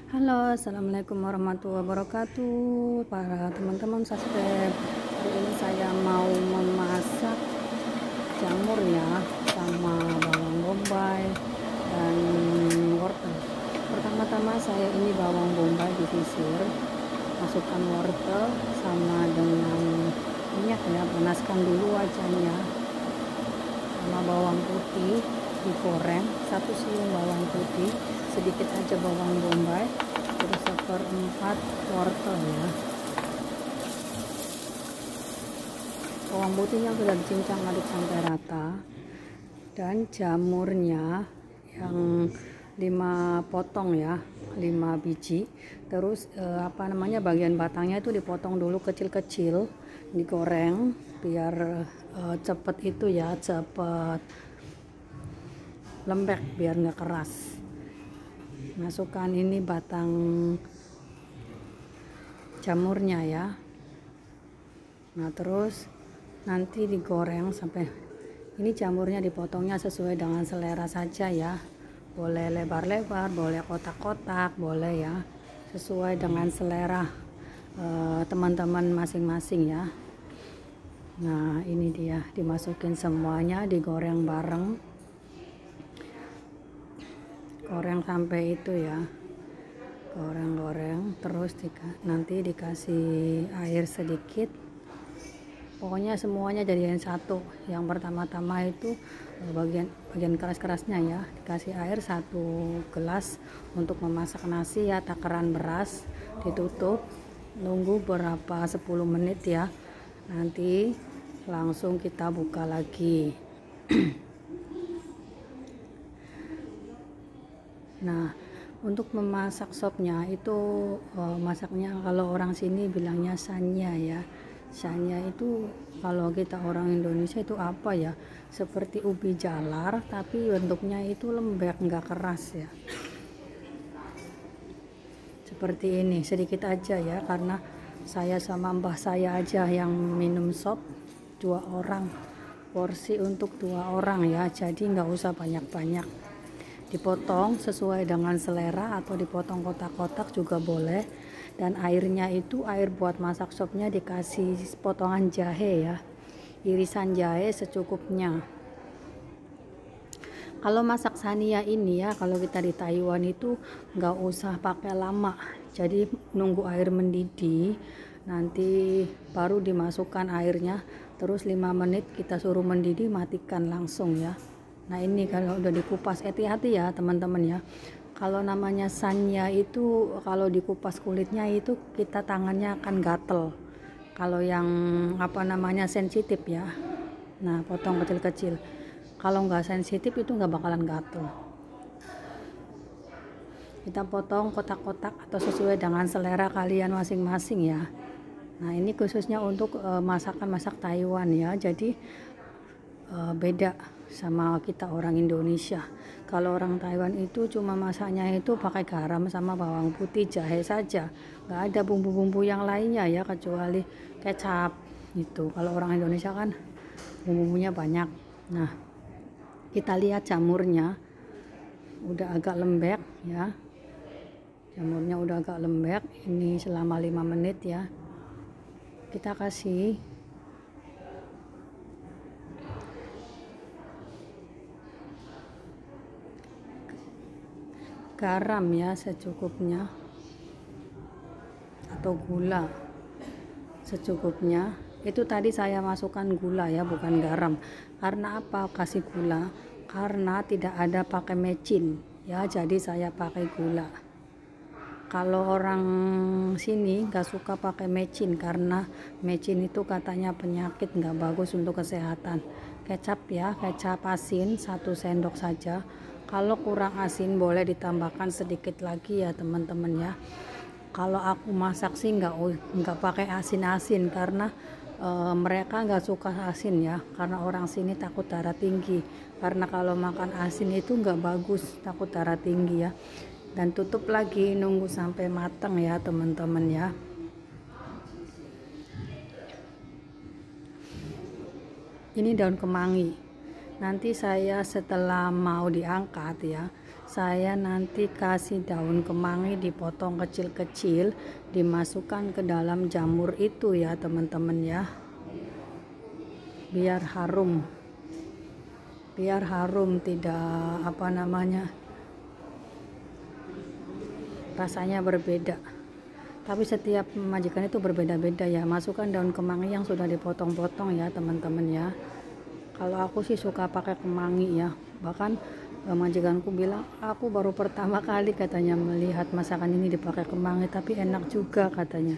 Halo, assalamualaikum warahmatullahi wabarakatuh. Para teman-teman subscribe. Hari ini saya mau memasak jamur ya, sama bawang bombay dan wortel. Pertama-tama saya ini bawang bombay disisir, masukkan wortel sama dengan minyak ya, panaskan dulu wajannya, sama bawang putih digoreng, 1 siung bawang putih, sedikit aja bawang bombay, terus 1/4 wortel ya. Bawang putihnya sudah dicincang aduk sampai rata, dan jamurnya yang 5 potong ya, 5 biji. Terus bagian batangnya itu dipotong dulu kecil-kecil, digoreng biar cepet itu ya, cepet lembek biar nggak keras. Masukkan ini batang jamurnya ya. Nah, terus nanti digoreng sampai ini jamurnya dipotongnya sesuai dengan selera saja ya. Boleh lebar-lebar, boleh kotak-kotak, boleh ya. Sesuai dengan selera teman-teman masing-masing ya. Nah, ini dia, dimasukin semuanya, digoreng bareng. Goreng sampai itu ya, goreng terus nanti dikasih air sedikit. Pokoknya semuanya jadiin satu. Yang pertama-tama itu bagian keras-kerasnya ya, dikasih air 1 gelas untuk memasak nasi ya, takaran beras. Ditutup, nunggu berapa 10 menit ya, nanti langsung kita buka lagi. Nah, untuk memasak sopnya itu masaknya kalau orang sini bilangnya sanya ya. Sanya itu kalau kita orang Indonesia itu apa ya? Seperti ubi jalar tapi bentuknya itu lembek, nggak keras ya. Seperti ini, sedikit aja ya, karena saya sama mbah saya aja yang minum sop, 2 orang. Porsi untuk 2 orang ya, jadi nggak usah banyak-banyak. Dipotong sesuai dengan selera atau dipotong kotak-kotak juga boleh. Dan airnya itu air buat masak sopnya dikasih potongan jahe ya, irisan jahe secukupnya. Kalau masak sania ini ya, kalau kita di Taiwan itu nggak usah pakai lama, jadi nunggu air mendidih, nanti baru dimasukkan airnya, terus 5 menit kita suruh mendidih, matikan langsung ya. Nah, ini kalau udah dikupas, hati-hati ya teman-teman ya. Kalau namanya sanya itu kalau dikupas kulitnya itu kita tangannya akan gatel. Kalau yang sensitif ya. Nah, potong kecil-kecil. Kalau nggak sensitif itu nggak bakalan gatel. Kita potong kotak-kotak atau sesuai dengan selera kalian masing-masing ya. Nah, ini khususnya untuk masakan-masak Taiwan ya. Jadi beda sama kita orang Indonesia. Kalau orang Taiwan itu cuma masaknya itu pakai garam sama bawang putih, jahe saja, nggak ada bumbu-bumbu yang lainnya ya, kecuali kecap itu. Kalau orang Indonesia kan bumbunya banyak. Nah, kita lihat jamurnya udah agak lembek ya, jamurnya udah agak lembek. Ini selama 5 menit ya, kita kasih garam ya secukupnya, atau gula secukupnya. Itu tadi saya masukkan gula ya, bukan garam. Karena apa kasih gula? Karena tidak ada pakai mecin ya, jadi saya pakai gula. Kalau orang sini nggak suka pakai mecin, karena mecin itu katanya penyakit, nggak bagus untuk kesehatan. Kecap ya, kecap asin 1 sendok saja. Kalau kurang asin boleh ditambahkan sedikit lagi ya teman-teman ya. Kalau aku masak sih nggak pakai asin-asin, karena mereka nggak suka asin ya, karena orang sini takut darah tinggi. Karena kalau makan asin itu nggak bagus, takut darah tinggi ya. Dan tutup lagi, nunggu sampai matang ya teman-teman ya. Ini daun kemangi. Nanti saya setelah mau diangkat ya, saya nanti kasih daun kemangi dipotong kecil-kecil, dimasukkan ke dalam jamur itu ya teman-teman ya, biar harum, tidak rasanya berbeda. Tapi setiap majikan itu berbeda-beda ya. Masukkan daun kemangi yang sudah dipotong-potong ya teman-teman ya. Kalau aku sih suka pakai kemangi ya. Bahkan majikanku bilang, aku baru pertama kali katanya melihat masakan ini dipakai kemangi, tapi enak juga katanya.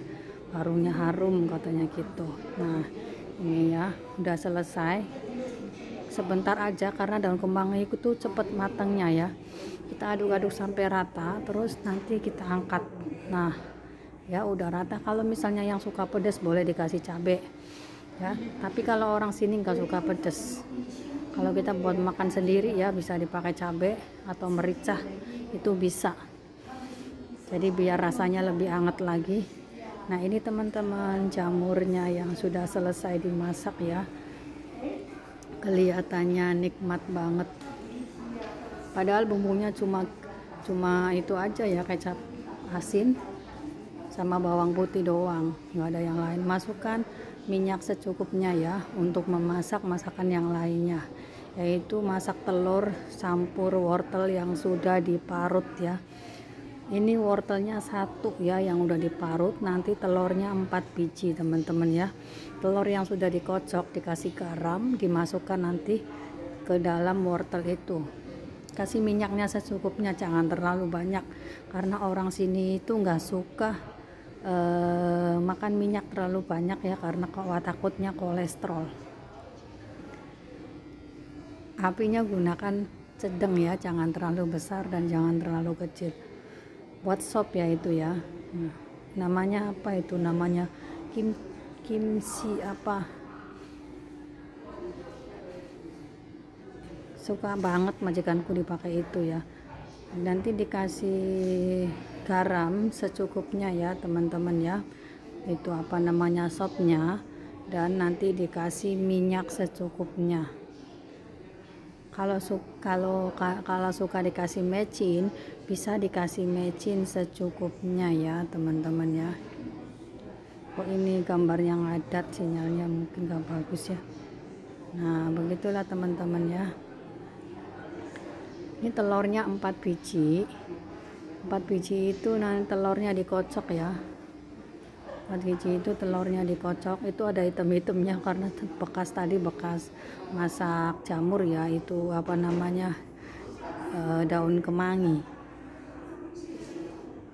Warungnya harum katanya gitu. Nah ini ya udah selesai. Sebentar aja karena daun kemangi itu cepet matangnya ya. Kita aduk-aduk sampai rata, terus nanti kita angkat. Nah ya udah rata. Kalau misalnya yang suka pedas boleh dikasih cabai ya, tapi kalau orang sini nggak suka pedas, kalau kita buat makan sendiri ya bisa dipakai cabai atau merica, itu bisa, jadi biar rasanya lebih hangat lagi. Nah ini teman-teman jamurnya yang sudah selesai dimasak ya, kelihatannya nikmat banget, padahal bumbunya cuma itu aja ya, kecap asin sama bawang putih doang, nggak ada yang lain. Masukkan minyak secukupnya ya untuk memasak masakan yang lainnya, yaitu masak telur campur wortel yang sudah diparut ya. Ini wortelnya 1 ya yang udah diparut, nanti telurnya 4 biji teman-teman ya. Telur yang sudah dikocok dikasih garam, dimasukkan nanti ke dalam wortel itu. Kasih minyaknya secukupnya, jangan terlalu banyak karena orang sini itu nggak suka makan minyak terlalu banyak ya, karena takutnya kolesterol. Apinya gunakan sedang ya, jangan terlalu besar dan jangan terlalu kecil. Buat sop ya itu ya. Nah, namanya apa itu, namanya kimchi apa, suka banget majikanku dipakai itu ya. Nanti dikasih garam secukupnya ya teman-teman ya, itu sopnya, dan nanti dikasih minyak secukupnya. Kalau suka dikasih mecin, bisa dikasih mecin secukupnya ya teman-teman ya. Kok ini gambarnya ngadat, sinyalnya mungkin gak bagus ya. Nah begitulah teman-teman ya. Ini telurnya 4 biji. 4 biji itu nanti telurnya dikocok ya. 4 biji itu telurnya dikocok, itu ada hitam-hitamnya karena bekas masak jamur ya, itu daun kemangi.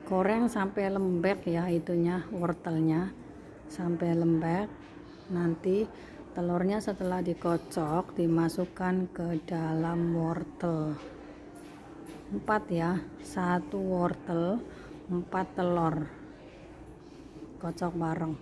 Goreng sampai lembek ya itunya, wortelnya sampai lembek. Nanti telurnya setelah dikocok dimasukkan ke dalam wortel. 4 ya, 1 wortel, 4 telur, kocok bareng.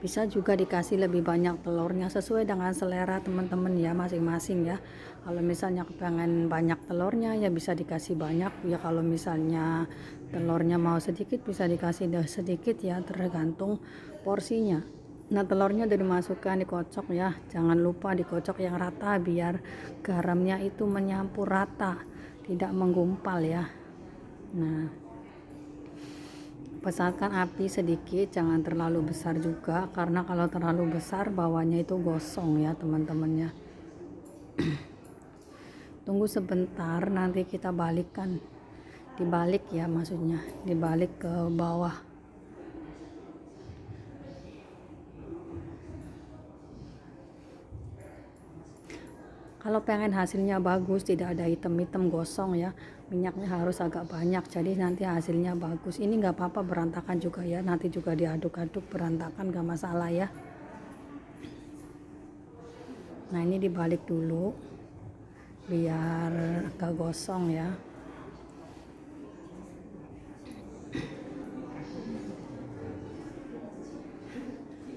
Bisa juga dikasih lebih banyak telurnya, sesuai dengan selera teman-teman ya, masing-masing ya. Kalau misalnya pengen banyak telurnya ya bisa dikasih banyak ya, kalau misalnya telurnya mau sedikit bisa dikasih sedikit ya, tergantung porsinya. Nah telurnya udah dimasukkan, dikocok ya, jangan lupa dikocok yang rata biar garamnya itu menyampur rata, tidak menggumpal ya. Nah besarkan api sedikit, jangan terlalu besar juga, karena kalau terlalu besar bawahnya itu gosong ya teman-teman ya. Tunggu sebentar, nanti kita balikkan, dibalik ya, maksudnya dibalik ke bawah. Kalau pengen hasilnya bagus, tidak ada hitam-hitam gosong ya, minyaknya harus agak banyak, jadi nanti hasilnya bagus. Ini nggak apa-apa berantakan juga ya, nanti juga diaduk-aduk berantakan, nggak masalah ya. Nah ini dibalik dulu biar gak gosong ya.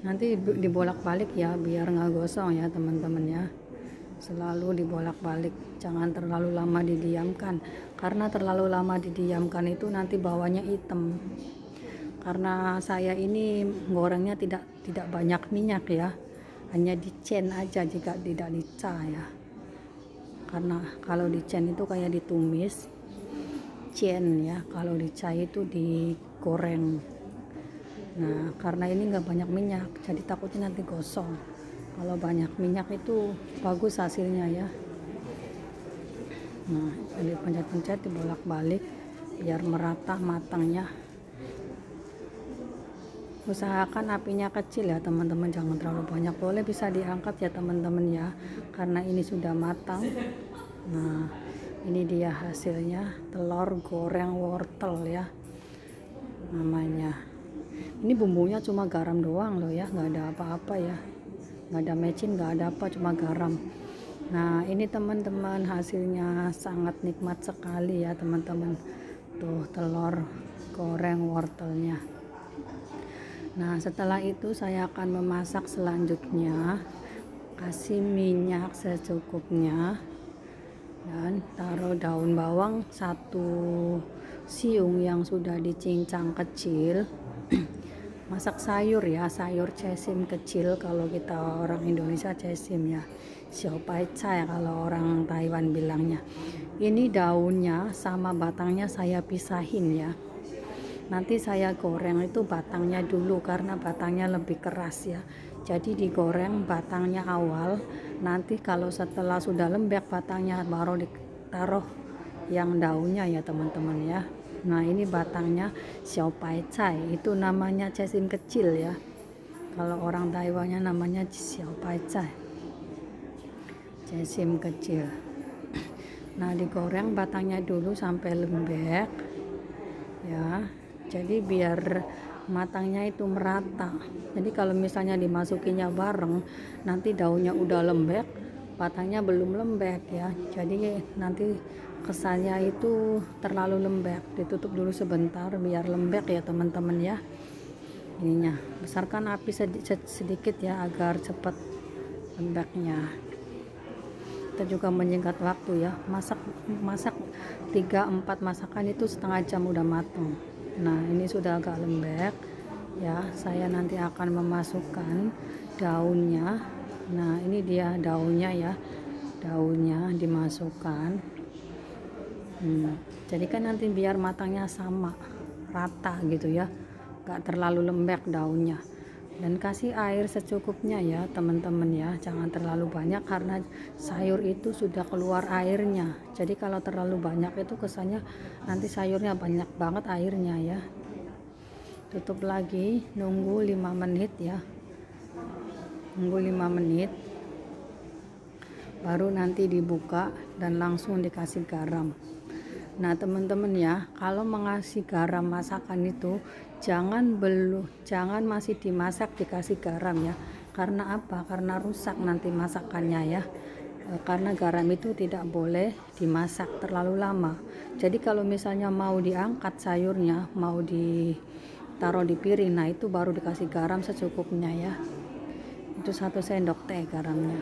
Nanti dibolak-balik ya biar nggak gosong ya teman-teman ya. Selalu dibolak-balik, jangan terlalu lama didiamkan, karena terlalu lama didiamkan itu nanti bawahnya hitam. Karena saya ini gorengnya tidak banyak minyak ya, hanya dicen aja jika tidak dica ya. Karena kalau dicen itu kayak ditumis, cien ya, kalau di cai itu digoreng. Nah karena ini nggak banyak minyak, jadi takutnya nanti gosong. Kalau banyak minyak itu bagus hasilnya ya. Nah dipencet-pencet, dibolak-balik biar merata matangnya. Usahakan apinya kecil ya teman-teman, jangan terlalu banyak. Boleh bisa diangkat ya teman-teman ya, karena ini sudah matang. Nah ini dia hasilnya, telur goreng wortel ya namanya. Ini bumbunya cuma garam doang loh ya, nggak ada apa-apa ya, nggak ada mecin, nggak ada apa, cuma garam. Nah ini teman-teman hasilnya sangat nikmat sekali ya teman-teman. Tuh telur goreng wortelnya. Nah setelah itu saya akan memasak selanjutnya. Kasih minyak secukupnya dan taruh daun bawang 1 siung yang sudah dicincang kecil. Masak sayur ya, sayur cesim kecil, kalau kita orang Indonesia cesim ya, siopai cai kalau orang Taiwan bilangnya. Ini daunnya sama batangnya saya pisahin ya. Nanti saya goreng itu batangnya dulu karena batangnya lebih keras ya, jadi digoreng batangnya awal, nanti kalau setelah sudah lembek batangnya baru ditaruh yang daunnya ya teman-teman ya. Nah ini batangnya siopai cai, itu namanya cesim kecil ya, kalau orang Taiwannya namanya siopai cai, cesim kecil. Nah digoreng batangnya dulu sampai lembek ya, jadi biar matangnya itu merata. Jadi kalau misalnya dimasukinya bareng, nanti daunnya udah lembek, batangnya belum lembek ya, jadi nanti kesannya itu terlalu lembek. Ditutup dulu sebentar biar lembek ya teman-teman ya. Ininya besarkan api sedikit ya agar cepat lembeknya. Kita juga menyingkat waktu ya, masak 3-4 masakan itu setengah jam udah matang. Nah ini sudah agak lembek ya, saya nanti akan memasukkan daunnya. Nah ini dia daunnya ya, daunnya dimasukkan. Jadi kan nanti biar matangnya sama rata gitu ya, gak terlalu lembek daunnya. Dan kasih air secukupnya ya teman-teman ya, jangan terlalu banyak karena sayur itu sudah keluar airnya. Jadi kalau terlalu banyak itu kesannya nanti sayurnya banyak banget airnya ya. Tutup lagi, nunggu 5 menit ya, nunggu 5 menit baru nanti dibuka dan langsung dikasih garam. Nah teman-teman ya, kalau mengasih garam masakan itu jangan masih dimasak dikasih garam ya. Karena apa? Karena rusak nanti masakannya ya. Karena garam itu tidak boleh dimasak terlalu lama. Jadi kalau misalnya mau diangkat sayurnya, mau ditaruh di piring, nah itu baru dikasih garam secukupnya ya. Itu 1 sendok teh garamnya.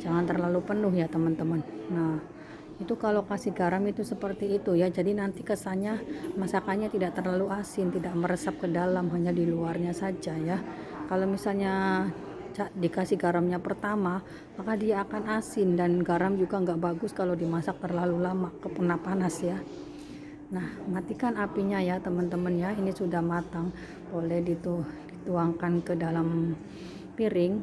Jangan terlalu penuh ya teman-teman. Nah itu kalau kasih garam itu seperti itu ya, jadi nanti kesannya masakannya tidak terlalu asin, tidak meresap ke dalam, hanya di luarnya saja ya. Kalau misalnya dikasih garamnya pertama, maka dia akan asin, dan garam juga nggak bagus kalau dimasak terlalu lama kena panas ya. Nah matikan apinya ya teman-teman ya, ini sudah matang, boleh dituangkan ke dalam piring.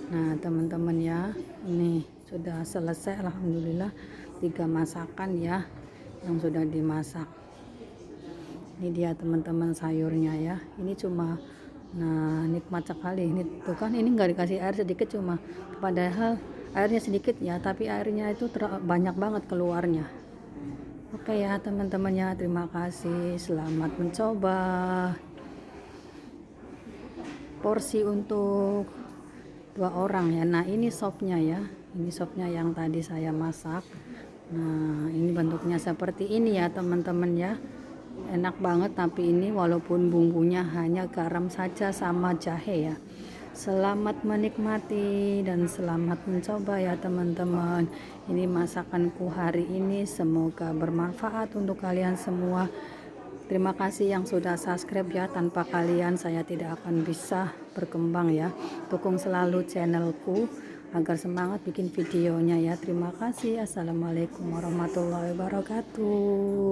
Nah teman-teman ya, ini sudah selesai alhamdulillah 3 masakan ya yang sudah dimasak. Ini dia teman-teman sayurnya ya, ini cuma nah nikmat sekali. Ini tuh kan, ini nggak dikasih air sedikit, cuma padahal airnya sedikit ya, tapi airnya itu banyak banget keluarnya. Oke ya teman-teman ya, terima kasih, selamat mencoba. Porsi untuk 2 orang ya. Nah ini sopnya ya, ini sopnya yang tadi saya masak. Nah ini bentuknya seperti ini ya teman-teman ya, enak banget. Tapi ini walaupun bumbunya hanya garam saja sama jahe ya. Selamat menikmati dan selamat mencoba ya teman-teman. Ini masakanku hari ini, semoga bermanfaat untuk kalian semua. Terima kasih yang sudah subscribe ya, tanpa kalian saya tidak akan bisa berkembang ya. Dukung selalu channelku agar semangat bikin videonya ya. Terima kasih. Assalamualaikum warahmatullahi wabarakatuh.